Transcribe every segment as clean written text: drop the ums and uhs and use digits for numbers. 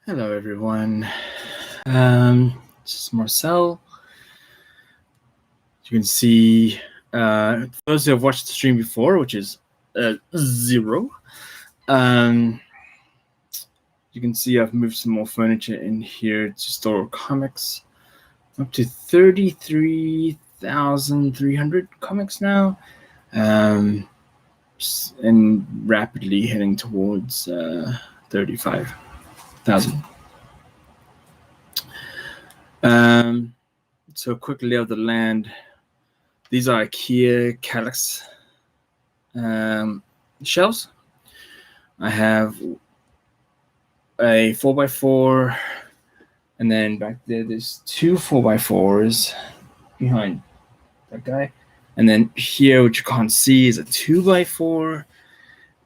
Hello, everyone. This is Marcel. You can see those who have watched the stream before, which is 0. You can see I've moved some more furniture in here to store comics. Up to 33,300 comics now, and rapidly heading towards 35,000. So quickly of the land. These are IKEA Kallax shelves. I have a 4x4, and then back there's two 4x4s behind that guy. And then here, which you can't see, is a 2x4.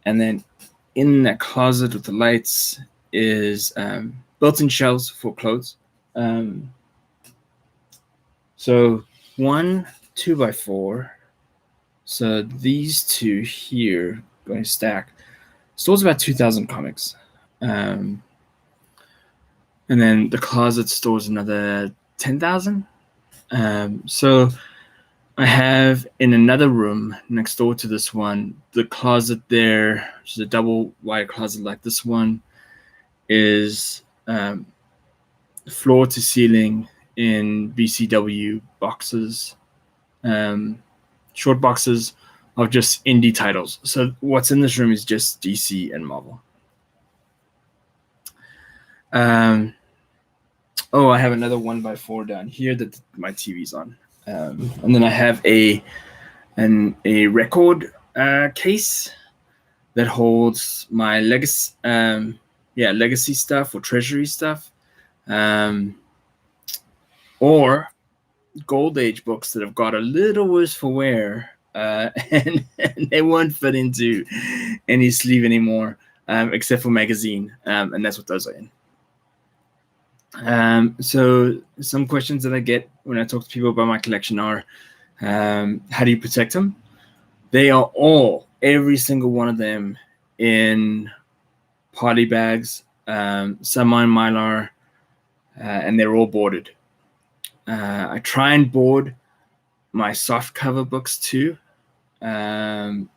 And then in that closet with the lights is built-in shelves for clothes. So one 2x4. So these two here going to stack. Stores about 2,000 comics. And then the closet stores another 10,000. So I have in another room next door to this one, the closet there, which is a double wide closet like this one, is floor to ceiling in BCW boxes, short boxes of just indie titles. So what's in this room is just DC and Marvel. I have another 1x4 down here that my TV's on. And then I have a record case that holds my legacy stuff or treasury stuff, or Gold Age books that have got a little worse for wear, and they won't fit into any sleeve anymore, except for magazine, and that's what those are in. So some questions that I get when I talk to people about my collection are, how do you protect them? They are every single one of them, in poly bags, some on Mylar, and they're all boarded. I try and board my soft cover books too, the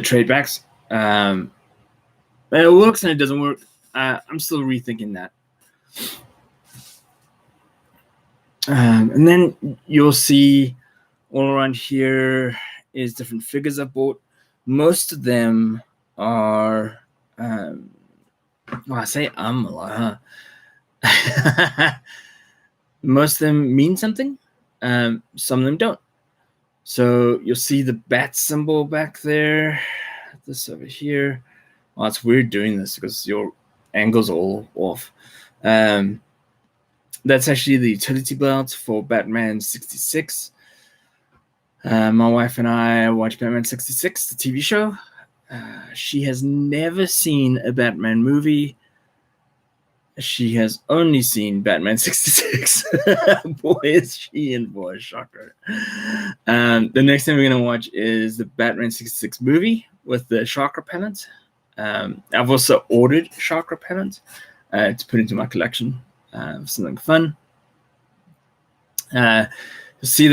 trade backs. It works and it doesn't work. I'm still rethinking that. And then you'll see all around here is different figures I bought. Most of them are, I say a lot, huh? Most of them mean something. Some of them don't. So you'll see the bat symbol back there. This over here. Well, it's weird doing this because your angle's all off. That's actually the utility belt for Batman 66. My wife and I watched Batman 66, the TV show. She has never seen a Batman movie. She has only seen Batman 66. Boy, is she in for a shocker. The next thing we're going to watch is the Batman 66 movie with the shark repellent. I've also ordered shark repellent to put into my collection for something fun. You'll see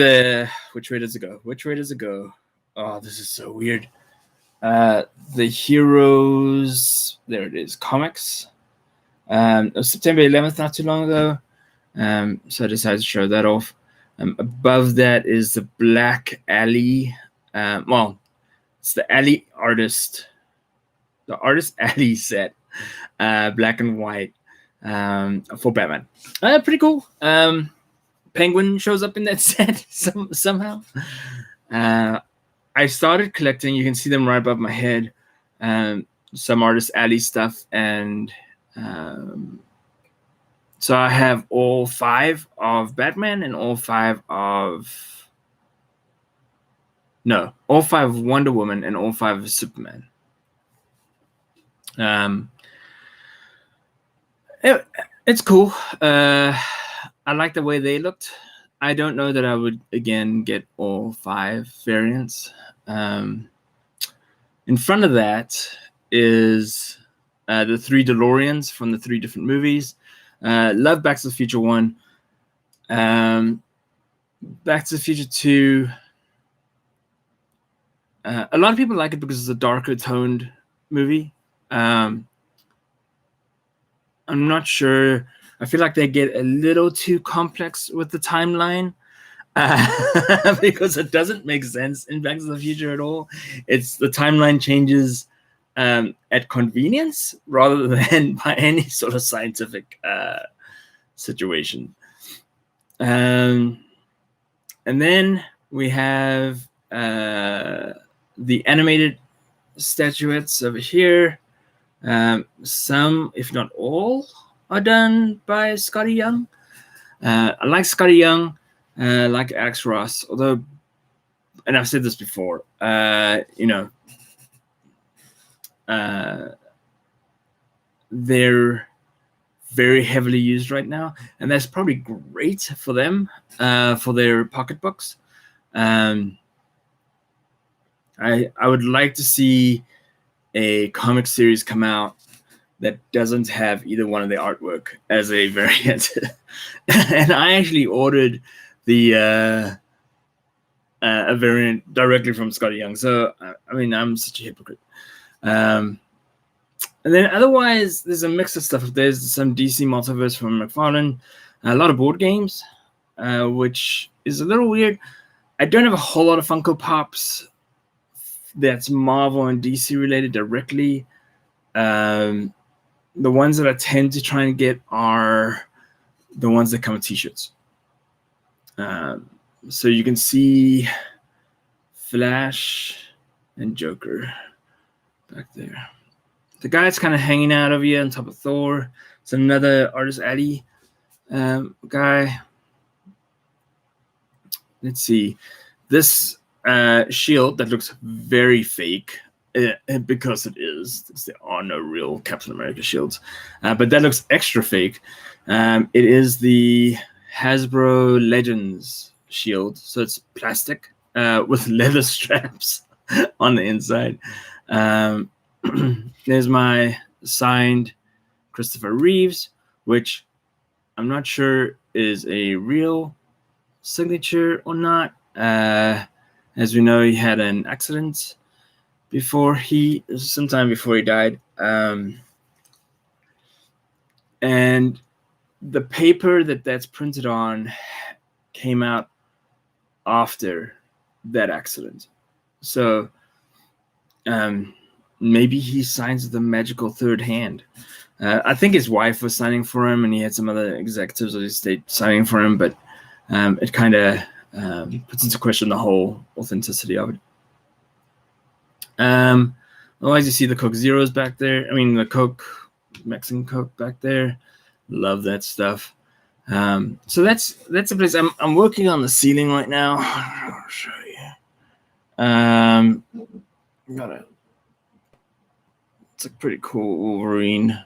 which way does it go? Which way does it go? Oh, this is so weird. The Heroes, there it is, comics. September 11th, not too long ago. So I decided to show that off. Above that is the Black Alley. It's the Alley Artist. The Artist Alley set, black and white, for Batman. Pretty cool. Penguin shows up in that set somehow. I started collecting. You can see them right above my head. Some Artist Alley stuff, and so I have all 5 of Batman and all 5 of Wonder Woman and all 5 of Superman. It's cool. I like the way they looked. I don't know that I would again get all 5 variants. In front of that is the 3 DeLoreans from the 3 different movies. Love Back to the Future 1. Back to the Future 2. A lot of people like it because it's a darker toned movie. I'm not sure. I feel like they get a little too complex with the timeline because it doesn't make sense in Back to the Future at all. It's the timeline changes at convenience rather than by any sort of scientific situation. And then we have the animated statuettes over here. Some, if not all, are done by Scotty Young. I like Scotty Young, like Alex Ross, although, and I've said this before, they're very heavily used right now, and that's probably great for them, for their pocketbooks. I would like to see a comic series come out that doesn't have either one of the artwork as a variant. And I actually ordered the a variant directly from Scotty Young. So, I mean, I'm such a hypocrite. And then otherwise, there's a mix of stuff. There's some DC Multiverse from McFarlane, a lot of board games, which is a little weird. I don't have a whole lot of Funko Pops that's Marvel and DC related directly. The ones that I tend to try and get are the ones that come with t-shirts. So you can see Flash and Joker back there. The guy that's kind of hanging out over here on top of Thor. It's another Artist Alley guy. Let's see. This shield that looks very fake, because it is. There are no real Captain America shields. But that looks extra fake. It is the Hasbro Legends shield. So it's plastic with leather straps on the inside. There's my signed Christopher Reeves, which I'm not sure is a real signature or not. As we know, he had an accident sometime before he died. And the paper that's printed on came out after that accident. So maybe he signs the magical third hand. I think his wife was signing for him, and he had some other executives of the estate signing for him, but it kind of puts into question the whole authenticity of it. Otherwise, you see the Coke Zeros back there. I mean, the Coke, Mexican Coke back there. Love that stuff. So that's the place. I'm working on the ceiling right now. I'll show you. It's a pretty cool Wolverine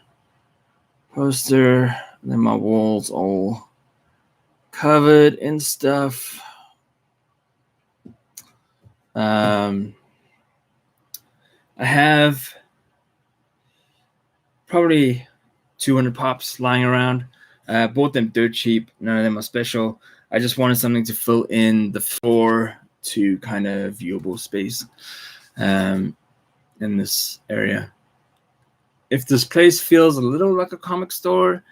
poster. And then my walls all covered in stuff. I have probably 200 pops lying around. Bought them dirt cheap. None of them are special. I just wanted something to fill in the 4 to kind of viewable space in this area. If this place feels a little like a comic store,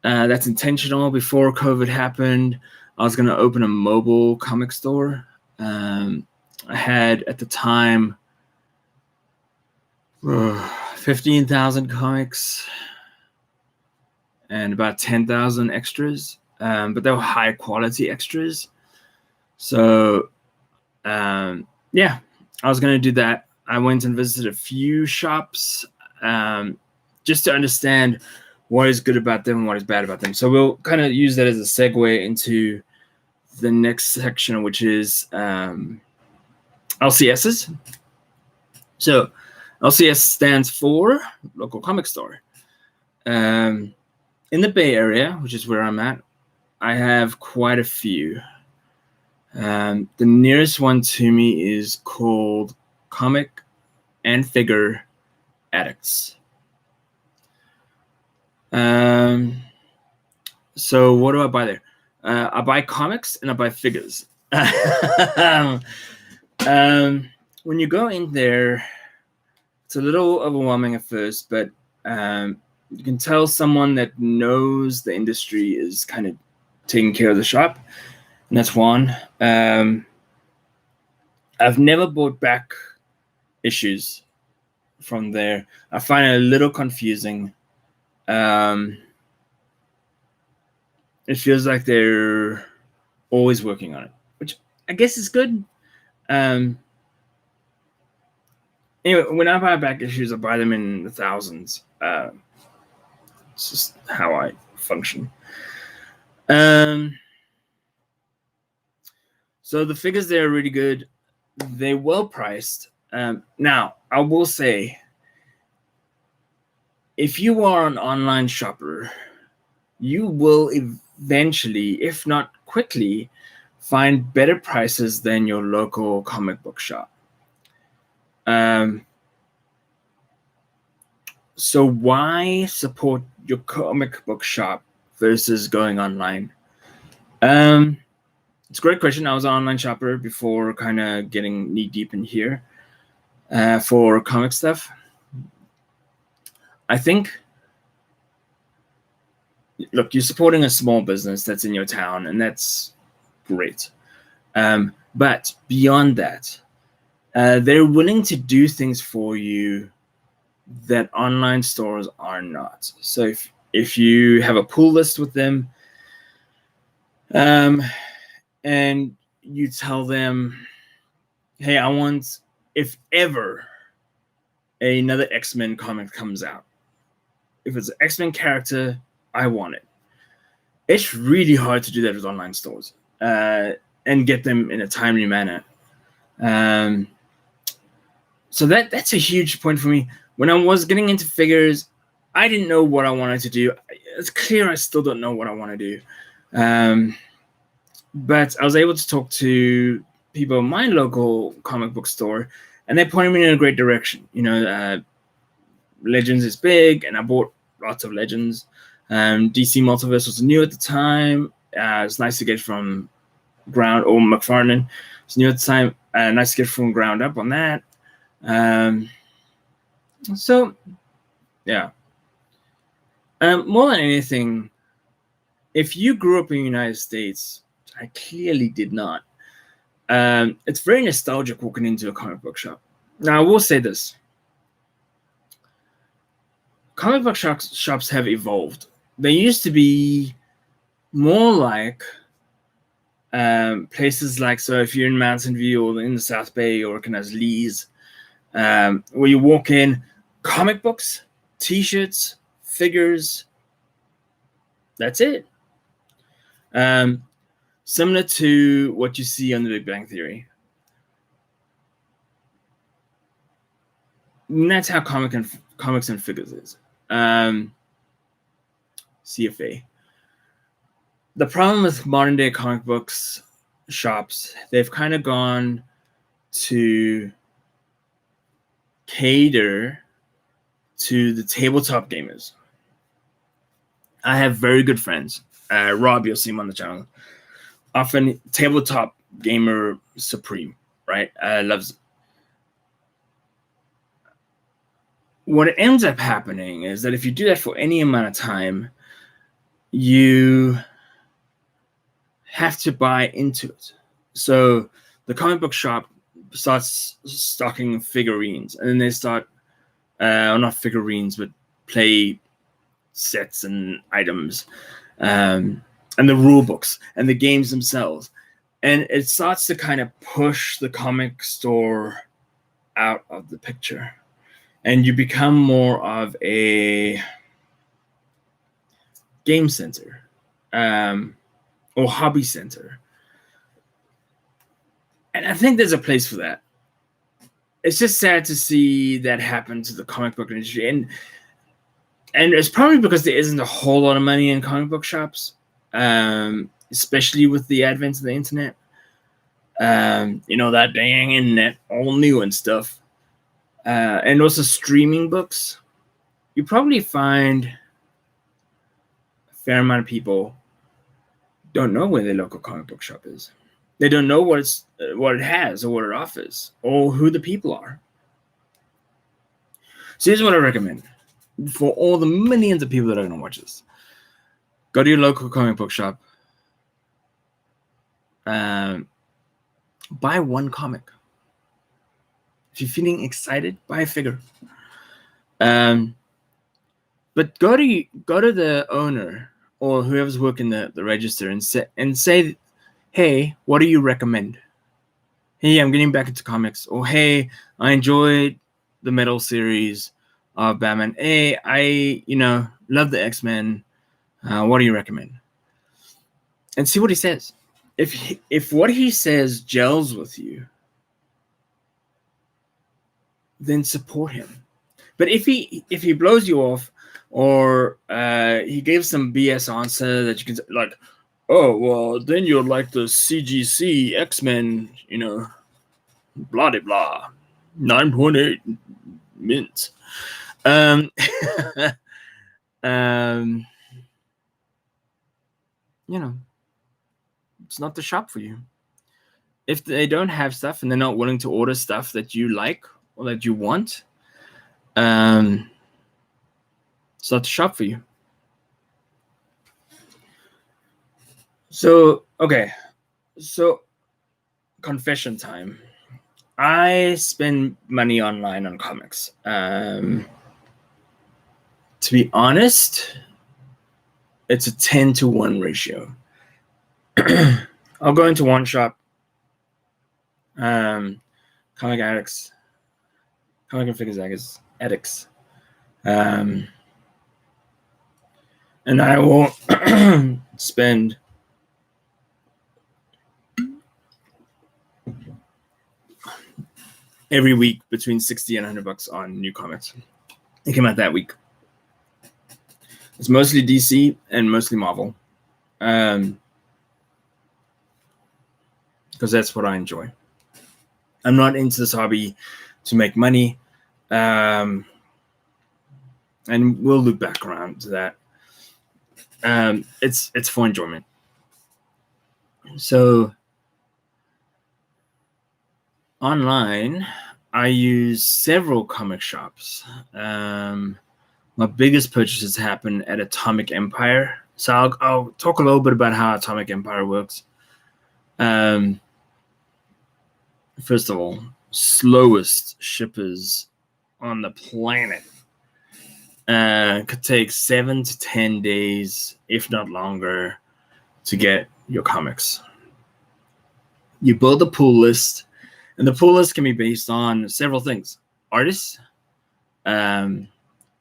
that's intentional. Before COVID happened, I was going to open a mobile comic store. I had at the time 15,000 comics and about 10,000 extras, but they were high quality extras. So yeah, I was going to do that. I went and visited a few shops just to understand what is good about them and what is bad about them. So we'll kind of use that as a segue into the next section, which is LCSs. So LCS stands for local comic store. In the Bay Area, which is where I'm at, I have quite a few. The nearest one to me is called Comic and Figure Addicts. So what do I buy there? I buy comics and I buy figures. When you go in there, it's a little overwhelming at first, but you can tell someone that knows the industry is kind of taking care of the shop, and that's one. I've never bought back issues from there. I find it a little confusing. It feels like they're always working on it, which I guess is good. Anyway, when I buy back issues, I buy them in the thousands. It's just how I function. So the figures there are really good. They're well priced. Now, I will say, if you are an online shopper, you will eventually, if not quickly, find better prices than your local comic book shop. So why support your comic book shop versus going online? It's a great question. I was an online shopper before kind of getting knee deep in here for comic stuff. I think, look, you're supporting a small business that's in your town, and that's great. But beyond that, they're willing to do things for you that online stores are not. So if you have a pull list with them, and you tell them, hey, I want, if ever another X-Men comic comes out, if it's an X-Men character, I want it. It's really hard to do that with online stores and get them in a timely manner. So that's a huge point for me. When I was getting into figures, I didn't know what I wanted to do. It's clear I still don't know what I want to do. But I was able to talk to people in my local comic book store, and they pointed me in a great direction. Legends is big, and I bought lots of Legends. DC Multiverse was new at the time. It's nice to get from ground, or McFarlane. It's new at the time. Nice to get from ground up on that. So, yeah. More than anything, if you grew up in the United States, I clearly did not. It's very nostalgic walking into a comic book shop. Now, I will say this. Comic book shops have evolved. They used to be more like places like, so if you're in Mountain View or in the South Bay, you're working as Lee's, where you walk in, comic books, T-shirts, figures, that's it. Similar to what you see on The Big Bang Theory. And that's how comics and figures is. CFA. The problem with modern day comic books shops, they've kind of gone to cater to the tabletop gamers. I have very good friends. Rob, you'll see him on the channel. Often tabletop gamer supreme, right? Loves it. What ends up happening is that if you do that for any amount of time, you have to buy into it. So the comic book shop starts stocking figurines, and then they start, not figurines, but play sets and items, and the rule books and the games themselves. And it starts to kind of push the comic store out of the picture. And you become more of a game center or hobby center. And I think there's a place for that. It's just sad to see that happen to the comic book industry. And it's probably because there isn't a whole lot of money in comic book shops, especially with the advent of the internet. That dang internet, all new and stuff. And also streaming books. You probably find fair amount of people don't know where their local comic book shop is. They don't know what it has or what it offers or who the people are. So here's what I recommend for all the millions of people that are going to watch this. Go to your local comic book shop. Buy one comic. If you're feeling excited, buy a figure. But go to the owner or whoever's working the register and say, hey, what do you recommend? Hey, I'm getting back into comics. Or hey, I enjoyed the Metal series of Batman. Hey, I love the X-Men. What do you recommend? And see what he says. If what he says gels with you, then support him. But if he blows you off, or he gave some BS answer that you can like, oh well, then you'll like the CGC X-Men, blah de blah, 9.8 mint. It's not the shop for you. If they don't have stuff and they're not willing to order stuff that you like or that you want, it's not the shop for you. So, okay. So, confession time. I spend money online on comics. To be honest, it's a 10-to-1 ratio. I'll go into one shop, Comic Addicts, Comic and Figures Addicts, and I will spend every week between $60 and $100 on new comics. They came out that week. It's mostly DC and mostly Marvel, because that's what I enjoy. I'm not into this hobby to make money, and we'll loop back around to that. It's for enjoyment. So online, I use several comic shops. My biggest purchases happen at Atomic Empire. So I'll talk a little bit about how Atomic Empire works. First of all, slowest shippers on the planet. Could take 7 to 10 days, if not longer, to get your comics. You build a pull list, and the pull list can be based on several things: artists,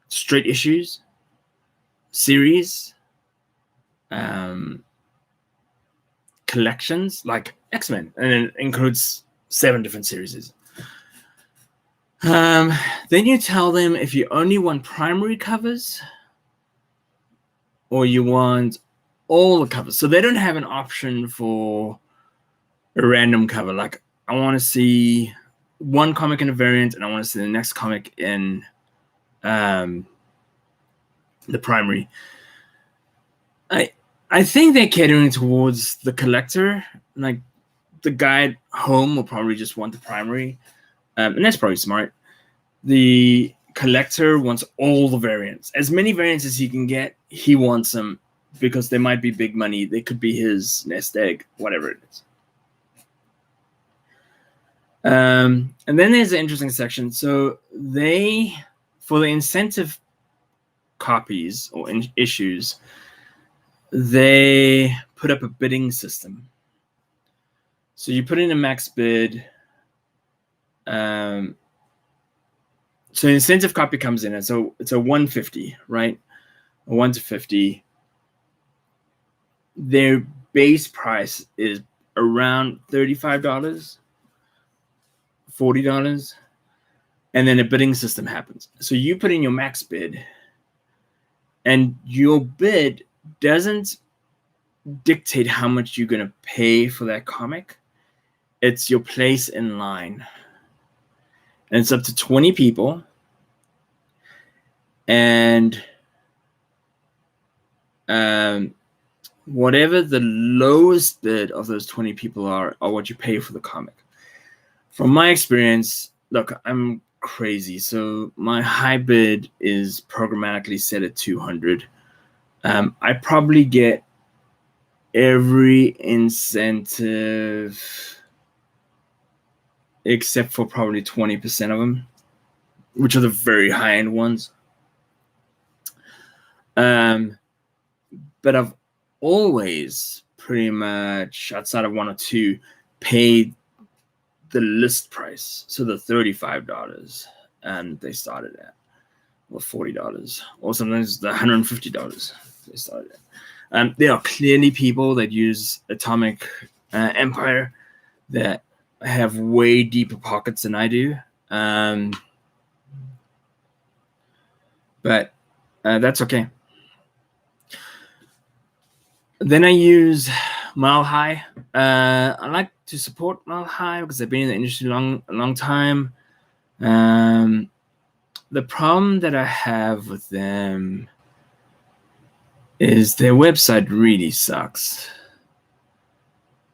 straight issues, series, collections like X-Men, and it includes 7 different series. Then you tell them if you only want primary covers or you want all the covers. So they don't have an option for a random cover. Like, I want to see one comic in a variant and I want to see the next comic in the primary. I think they're catering towards the collector. Like, the guy at home will probably just want the primary, and that's probably smart. The collector wants all the variants, as many variants as he can get. He wants them because they might be big money. They could be his nest egg, whatever it is. And then there's an interesting section. So for the incentive copies or issues, they put up a bidding system. So you put in a max bid. So incentive copy comes in, and so it's a 150, right? A 1 to 50. Their base price is around $35, $40, and then a bidding system happens. So you put in your max bid, and your bid doesn't dictate how much you're going to pay for that comic. It's your place in line. And it's up to 20 people. And whatever the lowest bid of those 20 people are what you pay for the comic. From my experience, look, I'm crazy, so my high bid is programmatically set at 200. I probably get every incentive except for probably 20% of them, which are the very high-end ones. But I've always pretty much, outside of one or two, paid the list price, so the $35, and they started at, or $40, or sometimes the $150 they started at. There are clearly people that use Atomic Empire that have way deeper pockets than I do, but that's okay. Then I use Mile High. I like to support Mile High because they've been in the industry a long time. The problem that I have with them is their website really sucks.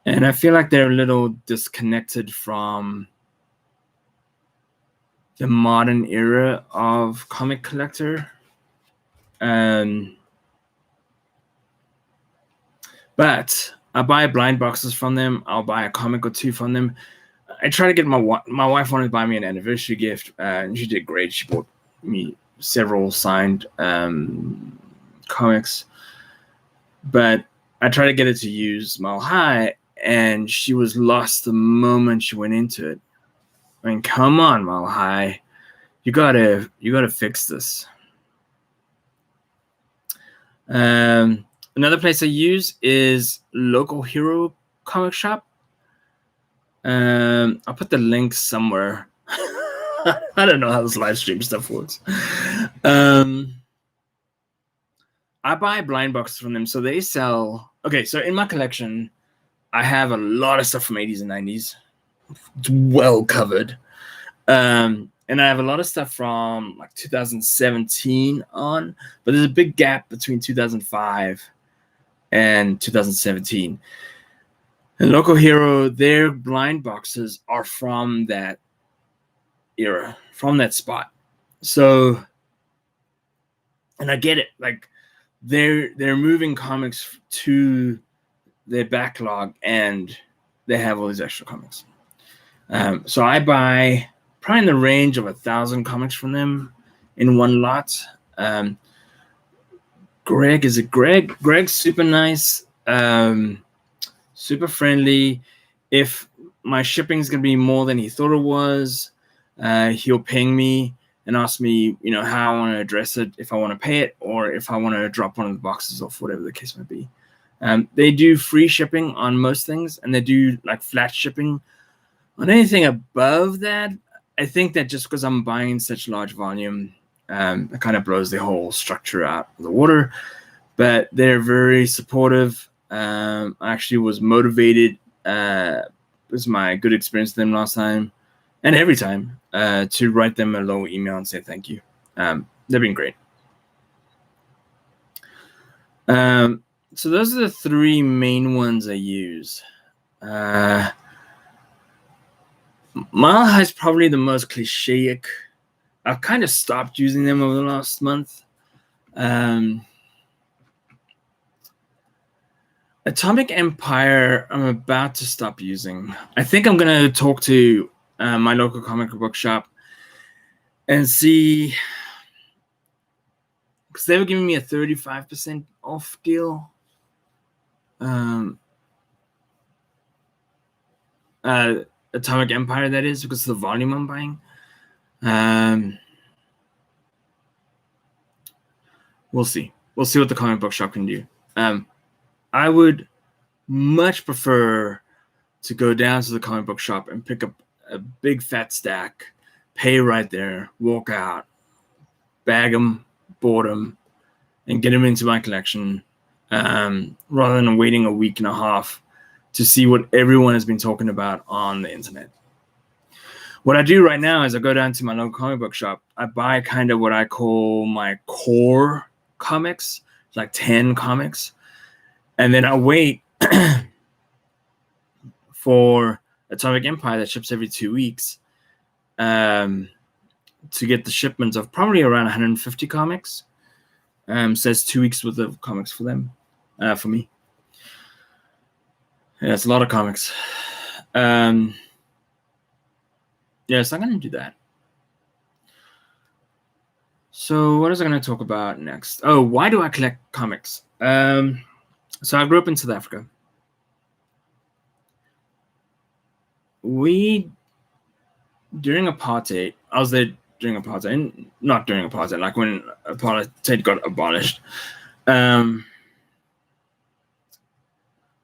And I feel like they're a little disconnected from the modern era of comic collector. But I buy blind boxes from them. I'll buy a comic or two from them. I try to get my wife wanted to buy me an anniversary gift, and she did great. She bought me several signed comics. But I tried to get her to use Mile High, and she was lost the moment she went into it. I mean, come on, Mile High, you gotta fix this. Another place I use is Local Hero Comic Shop. I'll put the link somewhere. I don't know how this live stream stuff works. I buy blind boxes from them, so they sell. Okay, so in my collection, I have a lot of stuff from 80s and 90s. It's well covered. And I have a lot of stuff from like 2017 on, but there's a big gap between 2005 and 2017. And Local Hero, their blind boxes are from that era, from that spot. So, and I get it, like they're moving comics to their backlog, and they have all these extra comics. So I buy probably in the range of 1,000 comics from them in one lot. Greg's super nice, super friendly. If my shipping is going to be more than he thought it was, he'll ping me and ask me, how I want to address it, if I want to pay it, or if I want to drop one of the boxes off, whatever the case might be. They do free shipping on most things, and they do like flat shipping on anything above that. I think that just because I'm buying such large volume, it kind of blows the whole structure out of the water. But they're very supportive. I actually was motivated. It was my good experience with them last time, and every time, to write them a little email and say thank you. They've been great. So those are the three main ones I use. Mile High is probably the most cliche-ic. I've kind of stopped using them over the last month. Atomic Empire, I'm about to stop using. I think I'm going to talk to my local comic book shop and see, because they were giving me a 35% off deal. Atomic Empire, that is, because of the volume I'm buying. We'll see. We'll see what the comic book shop can do. I would much prefer to go down to the comic book shop and pick up a big fat stack, pay right there, walk out, bag them, board them, and get them into my collection, rather than waiting a week and a half to see what everyone has been talking about on the internet. What I do right now is I go down to my local comic book shop. I buy kind of what I call my core comics, like 10 comics, and then I wait for Atomic Empire that ships every 2 weeks to get the shipments of probably around 150 comics. So that's 2 weeks worth of comics for them, for me. Yeah, it's a lot of comics. Yeah, so I'm going to do that. So what is I going to talk about next? Oh, why do I collect comics? So I grew up in South Africa. During apartheid, I was there during apartheid, and not during apartheid, like when apartheid got abolished.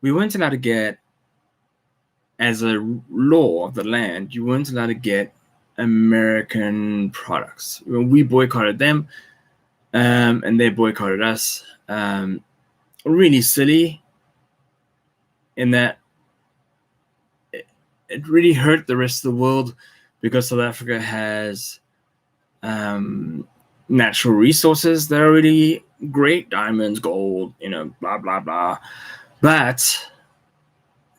We weren't allowed to get, as a law of the land, you weren't allowed to get American products. We boycotted them, and they boycotted us. Really silly in that it really hurt the rest of the world, because South Africa has natural resources that are really great, diamonds, gold, blah, blah, blah. But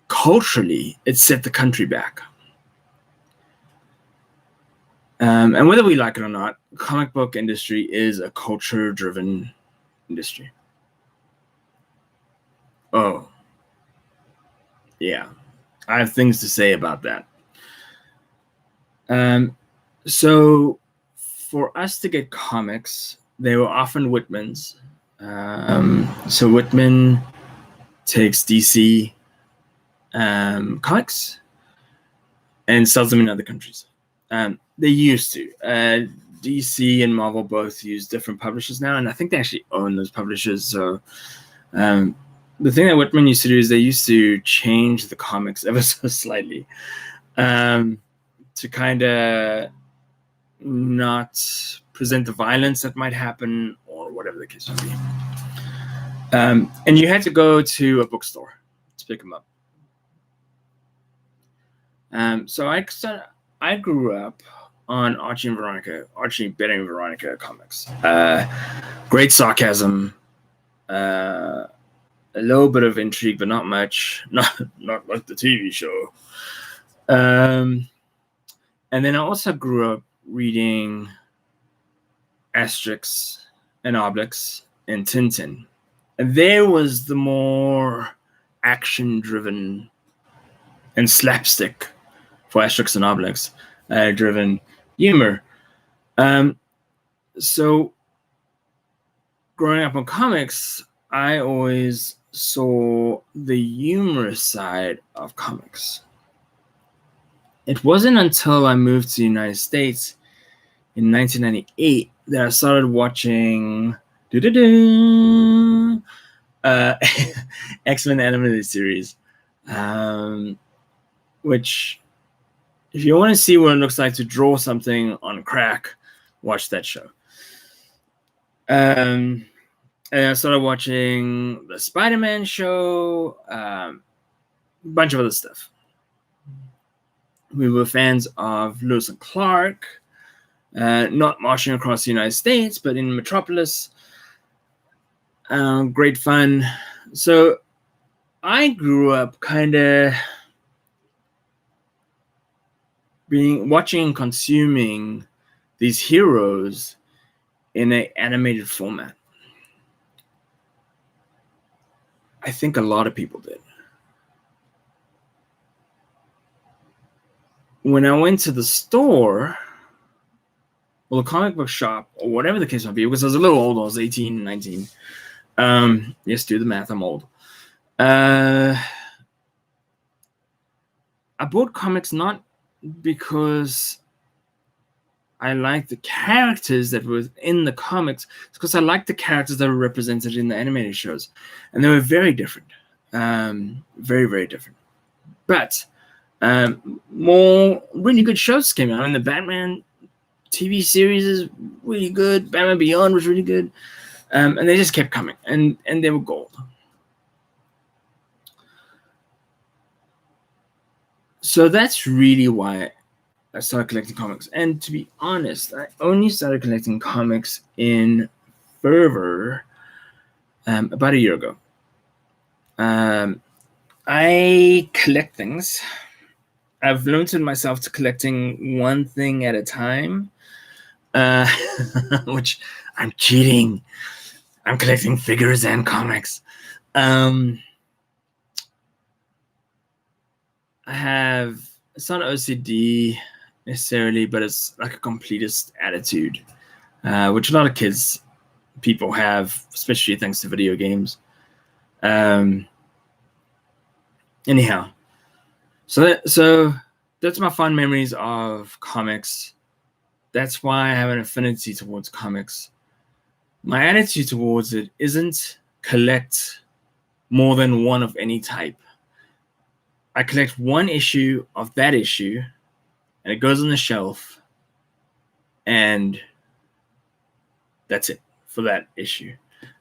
culturally, it set the country back. And whether we like it or not, comic book industry is a culture-driven industry. Oh, yeah. I have things to say about that. So for us to get comics, they were often Whitman's. So Whitman takes DC comics and sells them in other countries. They used to. DC and Marvel both use different publishers now, and I think they actually own those publishers. So the thing that Whitman used to do is they used to change the comics ever so slightly to kind of not present the violence that might happen, or whatever the case might be. And you had to go to a bookstore to pick them up. So I grew up on Archie, Betty and Veronica comics. Great sarcasm, a little bit of intrigue, but not much. Not like the TV show. And then I also grew up reading Asterix and Obelix and Tintin. And there was the more action-driven and slapstick for Asterix and Obelix driven humor. So growing up on comics, I always saw the humorous side of comics. It wasn't until I moved to the United States in 1998 that I started watching X-Men animated series, which, if you want to see what it looks like to draw something on crack, watch that show. And I started watching the Spider-Man show, a bunch of other stuff. We were fans of Lewis and Clark, not marching across the United States, but in Metropolis. Great fun. So I grew up kind of watching and consuming these heroes in an animated format. I think a lot of people did. When I went to the store, or the comic book shop, or whatever the case might be, because I was a little old, I was 18, 19. Yes, do the math, I'm old. I bought comics not because I liked the characters that were in the comics. It's because I liked the characters that were represented in the animated shows. And they were very different. Very, very different. But more really good shows came out. I mean, the Batman TV series is really good. Batman Beyond was really good. And they just kept coming. And they were gold. So that's really why I started collecting comics. And to be honest, I only started collecting comics in fervor about a year ago. I collect things. I've limited myself to collecting one thing at a time, which I'm cheating. I'm collecting figures and comics. I have, it's not OCD necessarily, but it's like a completist attitude, which a lot of people have, especially thanks to video games. Anyhow, so that's my fond memories of comics. That's why I have an affinity towards comics. My attitude towards it isn't collect more than one of any type. I collect one issue of that issue, and it goes on the shelf, and that's it for that issue.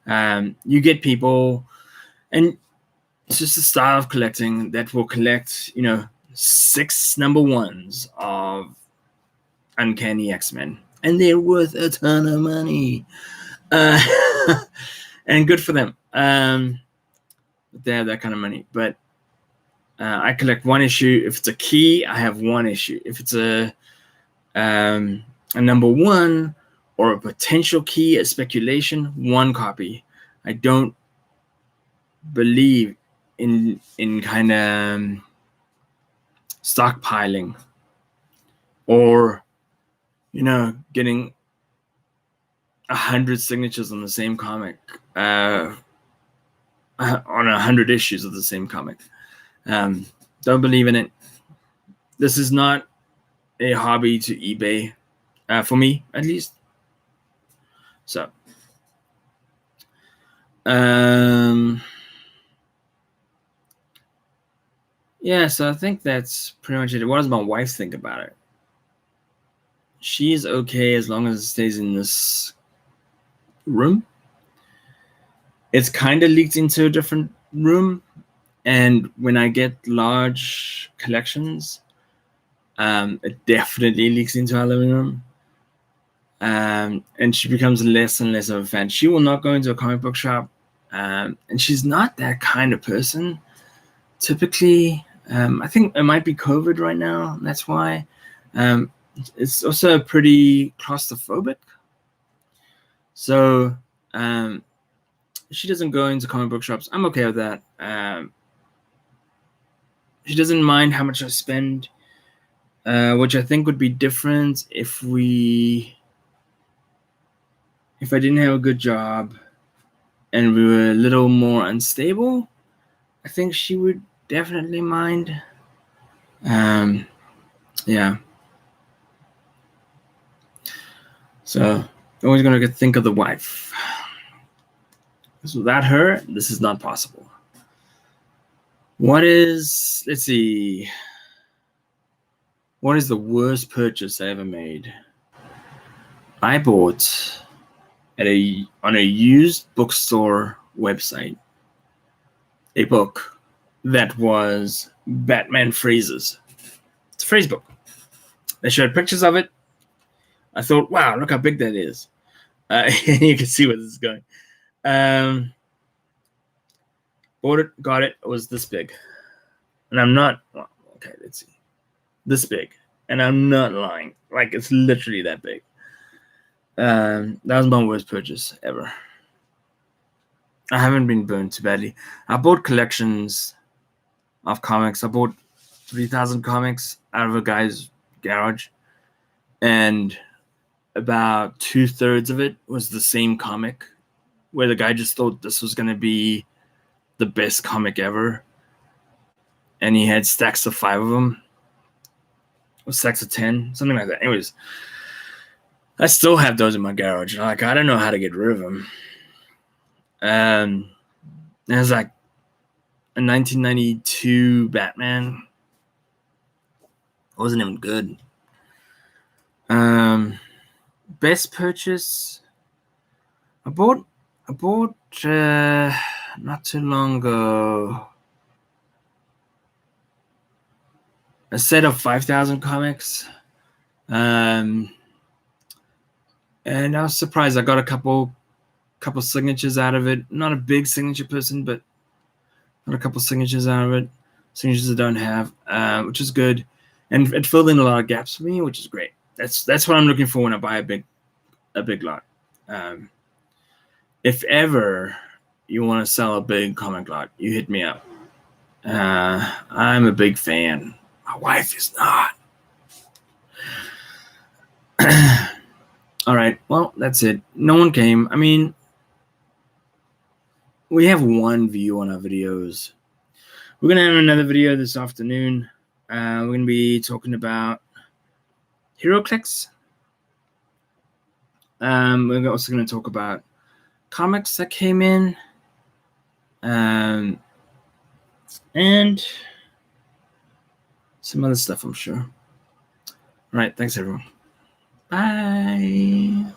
You get people, and it's just a style of collecting that will collect, 6 number ones of Uncanny X-Men, and they're worth a ton of money, and good for them. They have that kind of money, but I collect one issue. If it's a key, I have one issue. If it's a number one or a potential key, a speculation, one copy. I don't believe in kind of stockpiling or getting 100 signatures on the same comic, on 100 issues of the same comic. Don't believe in it. This is not a hobby to eBay, for me at least. So yeah, so I think that's pretty much it. What does my wife think about it? She's okay as long as it stays in this room. It's kind of leaked into a different room, and when I get large collections, it definitely leaks into our living room. And she becomes less and less of a fan. She will not go into a comic book shop, and she's not that kind of person. Typically, I think it might be COVID right now. That's why. It's also pretty claustrophobic. So she doesn't go into comic book shops. I'm okay with that. She doesn't mind how much I spend, which I think would be different if I didn't have a good job and we were a little more unstable. I think she would definitely mind. Yeah. So always gonna think of the wife. Because without her, this is not possible. What is the worst purchase I ever made? I bought on a used bookstore website a book that was Batman phrases. It's a phrase book. They showed pictures of it. I thought, wow, look how big that is. And you can see where this is going. Bought it, got it. It was this big. And I'm not, well, okay, let's see. This big. And I'm not lying. Like, it's literally that big. That was my worst purchase ever. I haven't been burned too badly. I bought collections of comics. I bought 3,000 comics out of a guy's garage. And about 2/3 of it was the same comic, where the guy just thought this was going to be the best comic ever. And he had stacks of 5 of them. Or stacks of 10, something like that. Anyways, I still have those in my garage. Like, I don't know how to get rid of them. And it was like a 1992 Batman. It wasn't even good. Best purchase. I bought not too long ago a set of 5,000 comics. And I was surprised. I got a couple couple signatures out of it. Not a big signature person, but got a couple signatures out of it. Signatures I don't have, which is good, and it filled in a lot of gaps for me, which is great. That's what I'm looking for when I buy a big lot. If ever you want to sell a big comic lot, you hit me up. I'm a big fan. My wife is not. All right, well, that's it. No one came. I mean, we have one view on our videos. We're going to have another video this afternoon. We're going to be talking about hero clicks. We're also going to talk about comics that came in. And some other stuff, I'm sure. All right, thanks, everyone. Bye.